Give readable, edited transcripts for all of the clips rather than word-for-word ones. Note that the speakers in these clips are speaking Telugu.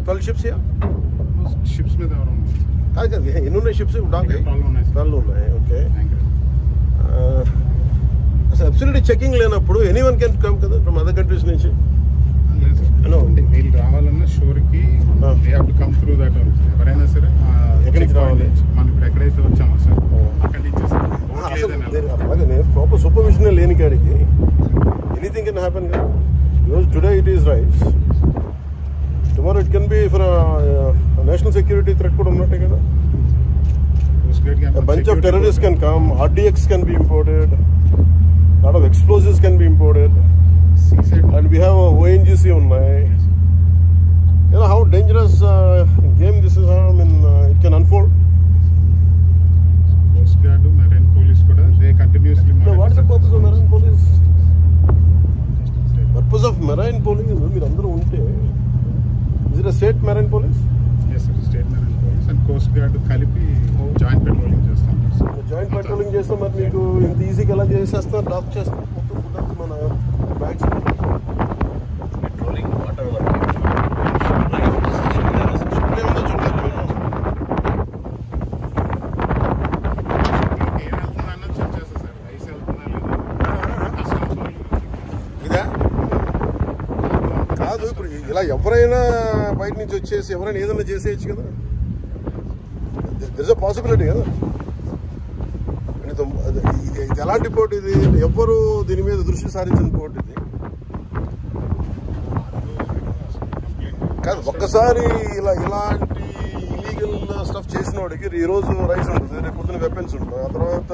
12 ships here? Ships మీద ఎవరు ఉన్నారు? కాదు కాదు, ఎన్ని ఉన్నాయి షిప్స్? 12 ఉన్నాయి. ఓకే. అసలు అబ్సల్యూట్లీ చెకింగ్ లేనప్పుడు ఎనీవన్ కెన్ కమ్ కదా ఫ్రమ్ అదర్ కంట్రీస్ నుంచి? అంటే వీళ్ళు రావాలన్నా షోర్కి they have to come through that. ఎవరైనా సరే ఎక్కడి నుంచి రావాలి? మనం ఇప్పుడు ఎక్కడైతే వచ్చామో సార్ అక్కడి నుంచి అలాగే ప్రాపర్ సూపర్విజన్ లేని కాడికి ఎనీథింగ్ కెన్ హ్యాపెన్ కదా. ఈరోజు today it is rice, tomorrow it can be for national security threat కూడా ఉన్నట్టే కదా. A bunch of terrorists can come, RDX can be imported, a lot of explosives can be imported, and we have a ONGC online. You know how dangerous game this is. I mean, it can unfold. Coast Guard, Marine Police kuda they continuously monitor. So what is the purpose of Marine Police? Purpose of Marine Police is మీరు అందరూ ఉంటే, is it a state Marine Police? Yes sir, state Marine Police and Coast Guard కలిపి జాయింట్ పెట్రోలింగ్ చేస్తాం. జాయింట్ పెట్రోలింగ్ చేస్తే మరి మీకు ఇంత ఈజీగా ఎలా చేసేస్తారు? డాక్ చేస్తారు మొత్తం ఫుడ్ మన బ్యాగ్స్ పెట్రోలింగ్ వాటర్ ఇదా కాదు. ఇప్పుడు ఇలా ఎవరైనా బయట నుంచి వచ్చేసి ఎవరైనా ఏదైనా చేసేయచ్చు కదా. దర్ ఇస్ అ పాసిబిలిటీ కదా. ఇది ఎలాంటి పోటీ? ఇది ఎవ్వరు దీని మీద దృష్టి సారించిన పోటీ ఇది కాదు. ఒక్కసారి ఇలాంటి ఇలీగల్ స్టఫ్ చేసిన వాడికి ఈరోజు రైస్ ఉంటుంది, రేపు పొద్దున వెపన్స్ ఉంటుంది, ఆ తర్వాత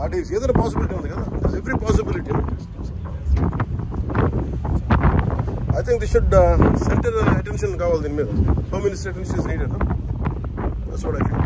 ఆర్టీసీ ఏదైనా పాసిబిలిటీ ఉంది కదా. Every possibility. I think this should centre attention కావాలి దీని మీద. Home minister attention is needed. That's what I feel.